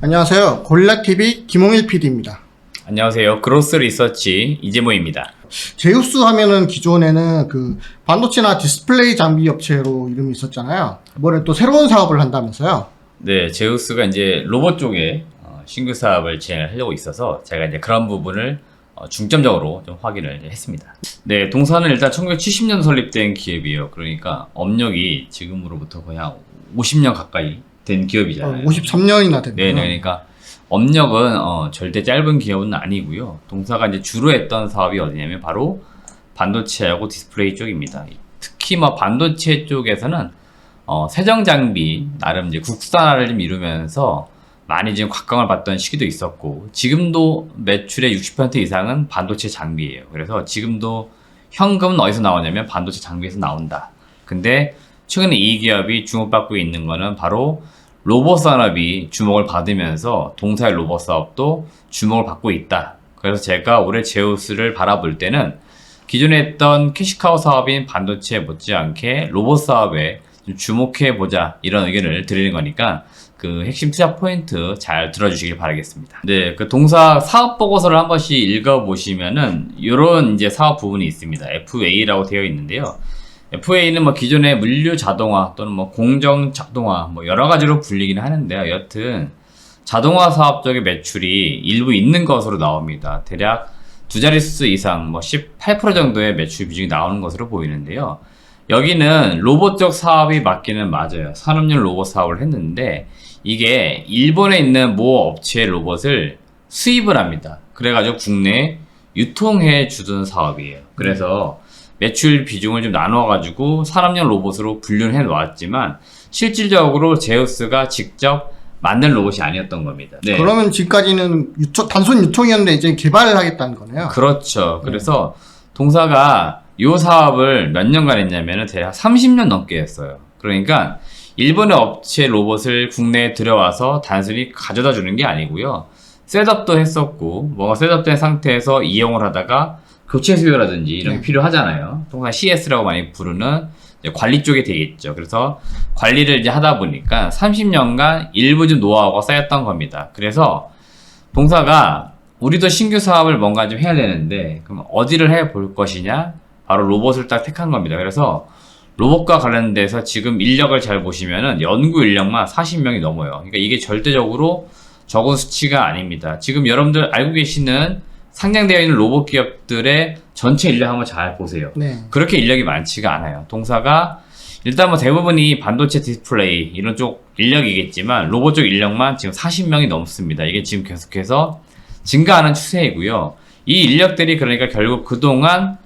안녕하세요. 고릴라TV 김홍일 PD입니다. 안녕하세요. 그로스 리서치 이재모입니다. 제우스 하면은 기존에는 그 반도체나 디스플레이 장비 업체로 이름이 있었잖아요. 이번에 또 새로운 사업을 한다면서요? 네, 제우스가 이제 로봇 쪽에 신규 사업을 진행하려고 있어서 제가 이제 그런 부분을 중점적으로 좀 확인을 했습니다. 네, 동사는 일단 1970년 설립된 기업이에요. 그러니까 업력이 지금으로부터 거의 한 50년 가까이 된 기업이잖아요. 53년이나 됐네요. 네, 그러니까 업력은 절대 짧은 기업은 아니고요. 동사가 이제 주로 했던 사업이 어디냐면 바로 반도체하고 디스플레이 쪽입니다. 특히 뭐 반도체 쪽에서는 세정 장비 나름 이제 국산화를 좀 이루면서 많이 지금 곽광을 받던 시기도 있었고, 지금도 매출의 60% 이상은 반도체 장비예요. 그래서 지금도 현금은 어디서 나오냐면 반도체 장비에서 나온다. 근데 최근에 이 기업이 주목받고 있는 거는 바로 로봇 산업이 주목을 받으면서 동사의 로봇 사업도 주목을 받고 있다. 그래서 제가 올해 제우스를 바라볼 때는 기존에 했던 캐시카우 사업인 반도체 못지않게 로봇 사업에 좀 주목해보자, 이런 의견을 드리는 거니까 그 핵심 투자 포인트 잘 들어주시길 바라겠습니다. 네, 그 동사 사업 보고서를 한 번씩 읽어보시면은 이런 이제 사업 부분이 있습니다. FA라고 되어 있는데요. FA는 뭐 기존의 물류 자동화 또는 뭐 공정 자동화 뭐 여러 가지로 불리긴 하는데요. 여튼 자동화 사업 쪽의 매출이 일부 있는 것으로 나옵니다. 대략 두 자릿수 이상 뭐 18% 정도의 매출 비중이 나오는 것으로 보이는데요. 여기는 로봇 쪽 사업이 맞기는 맞아요. 산업용 로봇 사업을 했는데 이게 일본에 있는 모 업체의 로봇을 수입을 합니다. 그래가지고 국내에 유통해 주던 사업이에요. 그래서 매출 비중을 좀 나눠가지고 산업용 로봇으로 분류를 해 놓았지만 실질적으로 제우스가 직접 만든 로봇이 아니었던 겁니다. 네. 그러면 지금까지는 단순 유통이었는데 이제 개발을 하겠다는 거네요. 그렇죠. 그래서 동사가 이 사업을 몇 년간 했냐면 대략 30년 넘게 했어요. 그러니까 일본의 업체 로봇을 국내에 들여와서 단순히 가져다 주는 게 아니고요. 셋업도 했었고, 뭔가 셋업된 상태에서 이용을 하다가 교체 수요라든지 이런 게 필요하잖아요. 동사 CS라고 많이 부르는 관리 쪽에 되겠죠. 그래서 관리를 이제 하다 보니까 30년간 일부 좀 노하우가 쌓였던 겁니다. 그래서 동사가 우리도 신규 사업을 뭔가 좀 해야 되는데 그럼 어디를 해 볼 것이냐? 바로 로봇을 딱 택한 겁니다. 그래서 로봇과 관련돼서 지금 인력을 잘 보시면은 연구 인력만 40명이 넘어요. 그러니까 이게 절대적으로 적은 수치가 아닙니다. 지금 여러분들 알고 계시는 상장되어 있는 로봇 기업들의 전체 인력 한번 잘 보세요. 네. 그렇게 인력이 많지가 않아요. 동사가 일단 뭐 대부분이 반도체 디스플레이 이런 쪽 인력이겠지만 로봇 쪽 인력만 지금 40명이 넘습니다. 이게 지금 계속해서 증가하는 추세이고요. 이 인력들이 그러니까 결국 그동안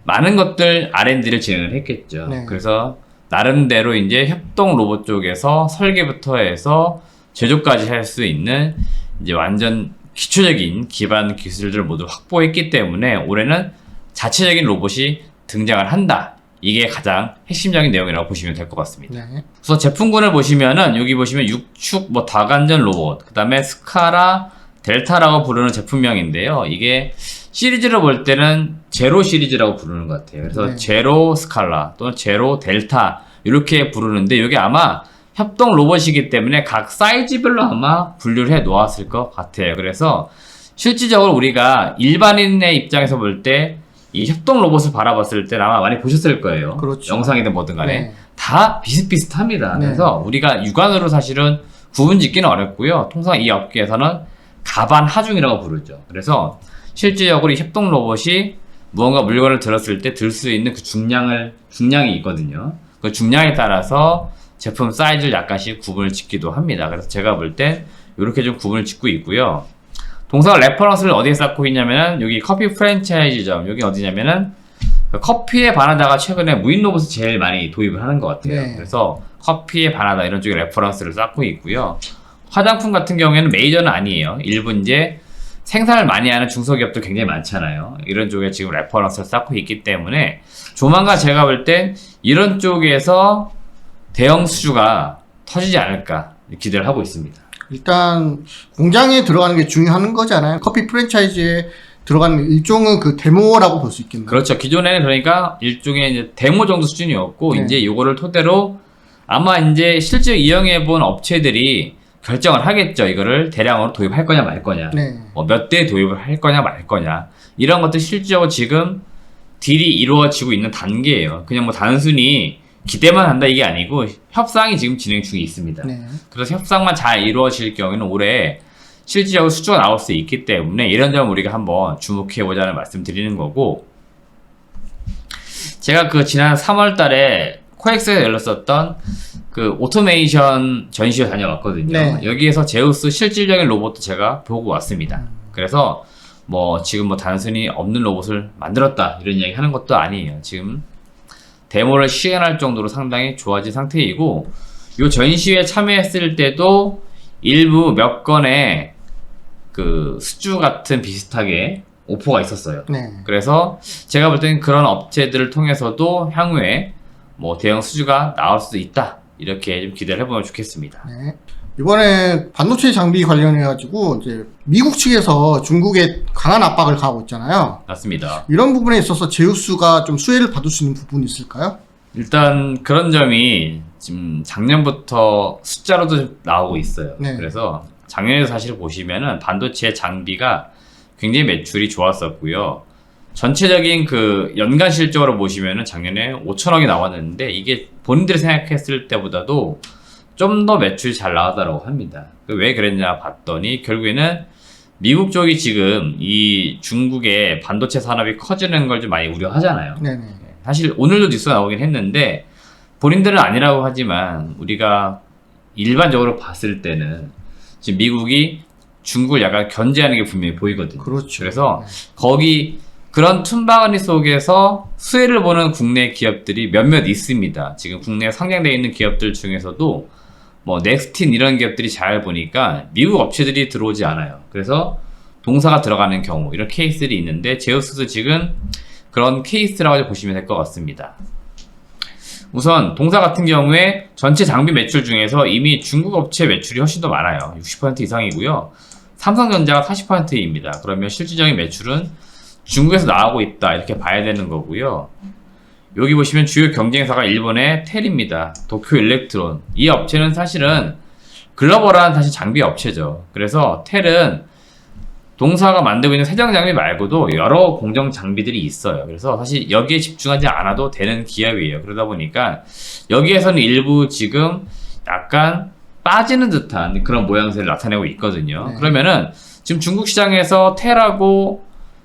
많은 것들 R&D를 진행을 했겠죠. 네. 그래서 나름대로 이제 협동 로봇 쪽에서 설계부터 해서 제조까지 할 수 있는 이제 완전 기초적인 기반 기술들을 모두 확보했기 때문에 올해는 자체적인 로봇이 등장을 한다. 이게 가장 핵심적인 내용이라고 보시면 될 것 같습니다. 네. 그래서 제품군을 보시면은 여기 보시면 6축 뭐 다관전 로봇, 그 다음에 스카라 델타라고 부르는 제품명인데요. 이게 시리즈로 볼 때는 제로 시리즈라고 부르는 것 같아요. 그래서 네. 제로 스칼라 또는 제로 델타 이렇게 부르는데 이게 아마 협동 로봇이기 때문에 각 사이즈별로 아마 분류를 해 놓았을 것 같아요. 그래서 실질적으로 우리가 일반인의 입장에서 볼 때 이 협동 로봇을 바라봤을 때 아마 많이 보셨을 거예요. 그렇죠. 영상이든 뭐든 간에. 네. 다 비슷비슷합니다. 네. 그래서 우리가 육안으로 사실은 구분 짓기는 어렵고요. 통상 이 업계에서는 가반 하중이라고 부르죠. 그래서 실질적으로 이 협동 로봇이 무언가 물건을 들었을 때 들 수 있는 그 중량이 있거든요. 그 중량에 따라서 제품 사이즈를 약간씩 구분을 짓기도 합니다. 그래서 제가 볼 땐 이렇게 좀 구분을 짓고 있고요. 동사가 레퍼런스를 어디에 쌓고 있냐면은 여기 커피 프랜차이즈점, 여기 어디냐면은 커피에 바나다가 최근에 무인 로봇을 제일 많이 도입을 하는 것 같아요. 네. 그래서 커피에 바나다 이런 쪽에 레퍼런스를 쌓고 있고요. 화장품 같은 경우에는 메이저는 아니에요. 일부 이제 생산을 많이 하는 중소기업도 굉장히 많잖아요. 이런 쪽에 지금 레퍼런스를 쌓고 있기 때문에 조만간 제가 볼 땐 이런 쪽에서 대형 수주가 터지지 않을까 기대를 하고 있습니다. 일단 공장에 들어가는 게 중요한 거잖아요. 커피 프랜차이즈에 들어가는 일종은 그 데모라고 볼 수 있겠네요. 그렇죠. 기존에는 그러니까 일종의 이제 데모 정도 수준이었고 네. 이제 요거를 토대로 아마 이제 실제 이용해 본 업체들이 결정을 하겠죠. 이거를 대량으로 도입할 거냐 말 거냐. 네. 뭐 몇 대 도입을 할 거냐 말 거냐. 이런 것들 실질적으로 지금 딜이 이루어지고 있는 단계예요. 그냥 뭐 단순히 기대만 한다 이게 아니고 협상이 지금 진행 중에 있습니다. 네. 그래서 협상만 잘 이루어질 경우에는 올해 실질적으로 수주가 나올 수 있기 때문에 이런 점 우리가 한번 주목해 보자는 말씀 드리는 거고, 제가 그 지난 3월 달에 코엑스에서 열렸었던 그 오토메이션 전시회 다녀왔거든요. 네. 여기에서 제우스 실질적인 로봇도 제가 보고 왔습니다. 그래서 뭐 지금 뭐 단순히 없는 로봇을 만들었다 이런 이야기 하는 것도 아니에요. 지금 데모를 시연할 정도로 상당히 좋아진 상태이고, 요 전시회에 참여했을 때도 일부 몇 건의 그 수주 같은 비슷하게 오퍼가 있었어요. 네. 그래서 제가 볼 때는 그런 업체들을 통해서도 향후에 뭐 대형 수주가 나올 수도 있다, 이렇게 좀 기대를 해보면 좋겠습니다. 네. 이번에 반도체 장비 관련해가지고 이제 미국 측에서 중국에 강한 압박을 가하고 있잖아요. 맞습니다. 이런 부분에 있어서 제우스가 좀 수혜를 받을 수 있는 부분이 있을까요? 일단 그런 점이 지금 작년부터 숫자로도 좀 나오고 있어요. 네. 그래서 작년에도 사실 보시면은 반도체 장비가 굉장히 매출이 좋았었고요. 전체적인 그 연간 실적으로 보시면은 작년에 5천억이 나왔는데 이게 본인들이 생각했을 때보다도 좀 더 매출이 잘 나왔다고 합니다. 왜 그랬냐 봤더니 결국에는 미국 쪽이 지금 이 중국의 반도체 산업이 커지는 걸 좀 많이 우려하잖아요. 네네. 사실 오늘도 뉴스가 나오긴 했는데 본인들은 아니라고 하지만 우리가 일반적으로 봤을 때는 지금 미국이 중국을 약간 견제하는 게 분명히 보이거든요. 그렇죠. 그래서 거기 그런 틈바구니 속에서 수혜를 보는 국내 기업들이 몇몇 있습니다. 지금 국내에 상장되어 있는 기업들 중에서도 뭐 넥스틴 이런 기업들이 잘 보니까 미국 업체들이 들어오지 않아요. 그래서 동사가 들어가는 경우 이런 케이스들이 있는데 제우스도 지금 그런 케이스라고 보시면 될 것 같습니다. 우선 동사 같은 경우에 전체 장비 매출 중에서 이미 중국 업체 매출이 훨씬 더 많아요. 60% 이상이고요. 삼성전자가 40%입니다. 그러면 실질적인 매출은 중국에서 나오고 있다 이렇게 봐야 되는 거고요. 여기 보시면 주요 경쟁사가 일본의 텔입니다. 도쿄 일렉트론. 이 업체는 사실은 글로벌한 사실 장비 업체죠. 그래서 텔은 동사가 만들고 있는 세정 장비 말고도 여러 공정 장비들이 있어요. 그래서 사실 여기에 집중하지 않아도 되는 기업이에요. 그러다 보니까 여기에서는 일부 지금 약간 빠지는 듯한 그런 모양새를 나타내고 있거든요. 네. 그러면은 지금 중국 시장에서 텔하고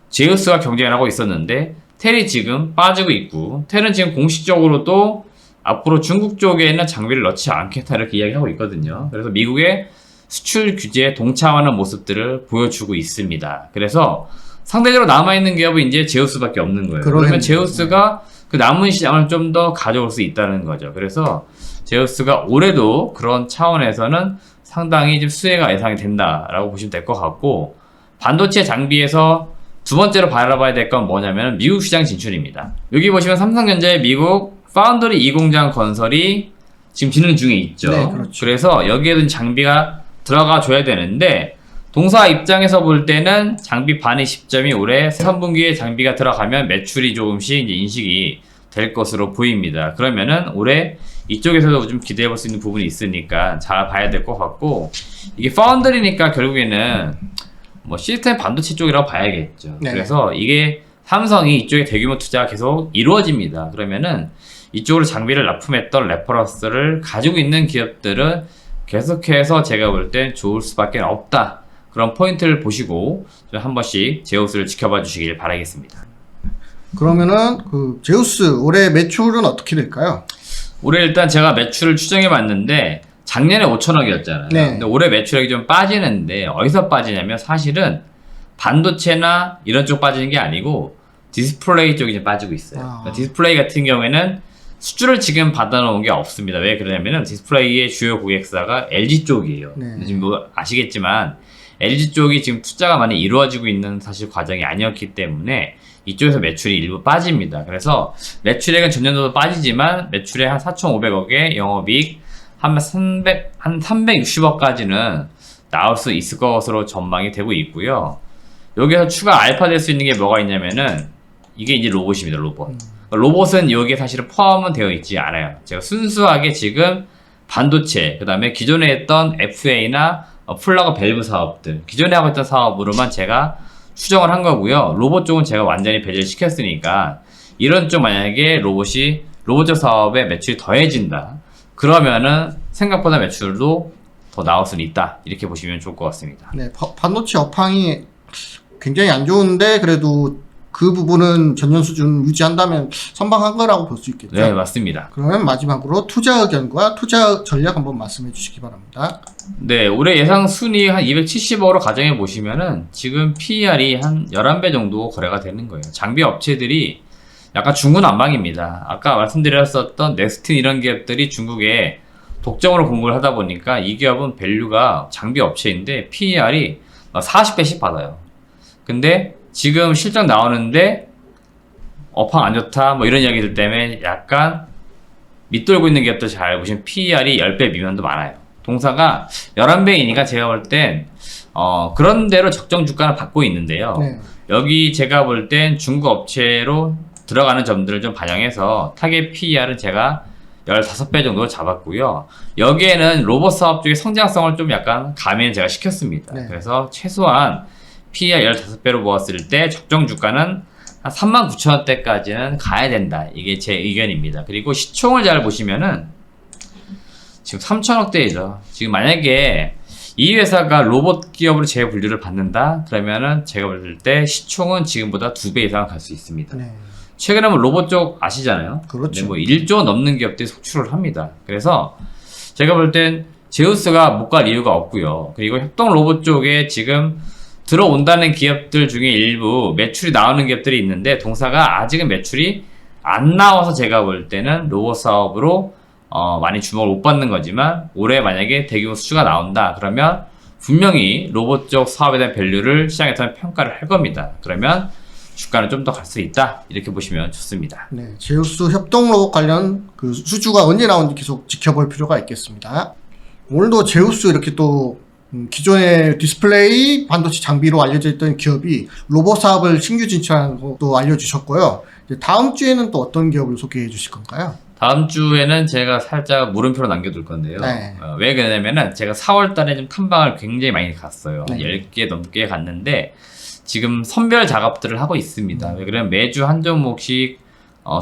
제우스가 경쟁을 하고 있었는데 텔이 지금 빠지고 있고, 텔은 지금 공식적으로도 앞으로 중국 쪽에는 장비를 넣지 않겠다 이렇게 이야기하고 있거든요. 그래서 미국의 수출 규제에 동참하는 모습들을 보여주고 있습니다. 그래서 상대적으로 남아있는 기업은 이제 제우스밖에 없는 거예요. 그러면 제우스가 그 남은 시장을 좀 더 가져올 수 있다는 거죠. 그래서 제우스가 올해도 그런 차원에서는 상당히 좀 수혜가 예상이 된다라고 보시면 될 것 같고, 반도체 장비에서 두 번째로 바라봐야 될 건 뭐냐면 미국 시장 진출입니다. 여기 보시면 삼성전자의 미국 파운드리 2공장 건설이 지금 진행 중에 있죠. 네, 그렇죠. 그래서 여기에도 장비가 들어가 줘야 되는데, 동사 입장에서 볼 때는 장비 반의 시점이 올해 3분기에 장비가 들어가면 매출이 조금씩 이제 인식이 될 것으로 보입니다. 그러면은 올해 이쪽에서도 좀 기대해 볼 수 있는 부분이 있으니까 잘 봐야 될 것 같고, 이게 파운드리니까 결국에는 뭐 시스템 반도체 쪽이라고 봐야겠죠. 네. 그래서 이게 삼성이 이쪽에 대규모 투자가 계속 이루어집니다. 그러면은 이쪽으로 장비를 납품했던 레퍼런스를 가지고 있는 기업들은 계속해서 제가 볼 땐 좋을 수밖에 없다. 그런 포인트를 보시고 좀 한 번씩 제우스를 지켜봐 주시길 바라겠습니다. 그러면은 그 제우스 올해 매출은 어떻게 될까요? 올해 일단 제가 매출을 추정해 봤는데 작년에 5천억이었잖아요. 네. 근데 올해 매출액이 좀 빠지는데 어디서 빠지냐면 사실은 반도체나 이런 쪽 빠지는 게 아니고 디스플레이 쪽이 좀 빠지고 있어요. 그러니까 디스플레이 같은 경우에는 수주를 지금 받아놓은 게 없습니다. 왜 그러냐면은 디스플레이의 주요 고객사가 LG 쪽이에요. 네. 지금 뭐 아시겠지만 LG 쪽이 지금 투자가 많이 이루어지고 있는 사실 과정이 아니었기 때문에 이쪽에서 매출이 일부 빠집니다. 그래서 매출액은 전년도도 빠지지만 매출액 한 4,500억에 영업이익 한 360억까지는 나올 수 있을 것으로 전망이 되고 있고요. 여기서 추가 알파 될 수 있는 게 뭐가 있냐면은 이게 이제 로봇입니다. 로봇은 여기에 사실은 포함은 되어 있지 않아요. 제가 순수하게 지금 반도체, 그 다음에 기존에 했던 FA나 플러그 밸브 사업들, 기존에 하고 있던 사업으로만 제가 추정을 한 거고요. 로봇 쪽은 제가 완전히 배제를 시켰으니까 이런 쪽 만약에 로봇 사업에 매출이 더해진다. 그러면은 생각보다 매출도 더 나올 수는 있다. 이렇게 보시면 좋을 것 같습니다. 네, 반도체 업황이 굉장히 안 좋은데 그래도 그 부분은 전년 수준 유지한다면 선방한 거라고 볼 수 있겠죠. 네, 맞습니다. 그러면 마지막으로 투자 의견과 투자 전략 한번 말씀해 주시기 바랍니다. 네, 올해 예상 순이익 한 270억으로 가정해 보시면은 지금 PER이 한 11배 정도 거래가 되는 거예요. 장비 업체들이 약간 중구난방입니다. 아까 말씀드렸었던 넥스틴 이런 기업들이 중국에 독점으로 공부를 하다 보니까 이 기업은 밸류가 장비 업체인데 PER이 40배씩 받아요. 근데 지금 실적 나오는데 업황 안 좋다 뭐 이런 이야기들 때문에 약간 밑돌고 있는 기업들 잘 보시면 PER이 10배 미만도 많아요. 동사가 11배이니까 제가 볼 땐 그런 대로 적정 주가를 받고 있는데요. 네. 여기 제가 볼 땐 중국 업체로 들어가는 점들을 좀 반영해서 타겟 PER은 제가 15배 정도 잡았고요. 여기에는 로봇 사업 쪽의 성장성을 좀 약간 가미는 제가 시켰습니다. 네. 그래서 최소한 PER 15배로 보았을 때 적정 주가는 한 39,000원대까지는 가야 된다. 이게 제 의견입니다. 그리고 시총을 잘 보시면은 지금 3,000억대이죠. 지금 만약에 이 회사가 로봇 기업으로 재분류를 받는다? 그러면은 제가 볼 때 시총은 지금보다 2배 이상 갈 수 있습니다. 네. 최근에 뭐 로봇 쪽 아시잖아요. 그렇죠. 네, 뭐 1조 넘는 기업들이 속출을 합니다. 그래서 제가 볼 땐 제우스가 못 갈 이유가 없고요. 그리고 협동 로봇 쪽에 지금 들어온다는 기업들 중에 일부 매출이 나오는 기업들이 있는데 동사가 아직은 매출이 안 나와서 제가 볼 때는 로봇 사업으로 많이 주목을 못 받는 거지만 올해 만약에 대규모 수주가 나온다 그러면 분명히 로봇 쪽 사업에 대한 밸류를 시장에서는 평가를 할 겁니다. 그러면 주가는 좀 더 갈 수 있다 이렇게 보시면 좋습니다. 네, 제우스 협동 로봇 관련 그 수주가 언제 나오는지 계속 지켜볼 필요가 있겠습니다. 오늘도 제우스 이렇게 또 기존의 디스플레이 반도체 장비로 알려져 있던 기업이 로봇 사업을 신규 진출하는 것도 알려주셨고요. 이제 다음 주에는 또 어떤 기업을 소개해 주실 건가요? 다음 주에는 제가 살짝 물음표로 남겨둘 건데요. 네. 왜 그러냐면은 제가 4월 달에 좀 탐방을 굉장히 많이 갔어요. 네. 10개 넘게 갔는데 지금 선별 작업들을 하고 있습니다. 왜 그러면 매주 한 종목씩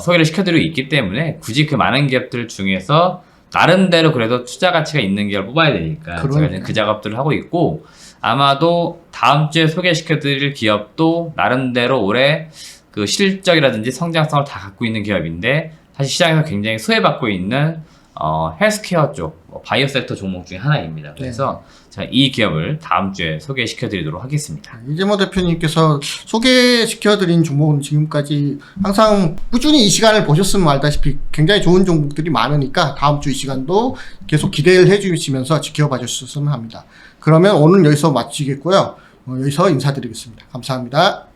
소개를 시켜드리고 있기 때문에 굳이 그 많은 기업들 중에서 나름대로 그래도 투자 가치가 있는 기업을 뽑아야 되니까 제가 이제 그 작업들을 하고 있고 아마도 다음 주에 소개시켜드릴 기업도 나름대로 올해 그 실적이라든지 성장성을 다 갖고 있는 기업인데 사실 시장에서 굉장히 소외받고 있는 헬스케어 쪽 바이오 섹터 종목 중에 하나입니다. 그래서 제가 이 기업을 다음 주에 소개시켜드리도록 하겠습니다. 이재모 대표님께서 소개시켜드린 종목은 지금까지 항상 꾸준히 이 시간을 보셨으면 알다시피 굉장히 좋은 종목들이 많으니까 다음 주 이 시간도 계속 기대를 해주시면서 지켜봐 주셨으면 합니다. 그러면 오늘 여기서 마치겠고요. 여기서 인사드리겠습니다. 감사합니다.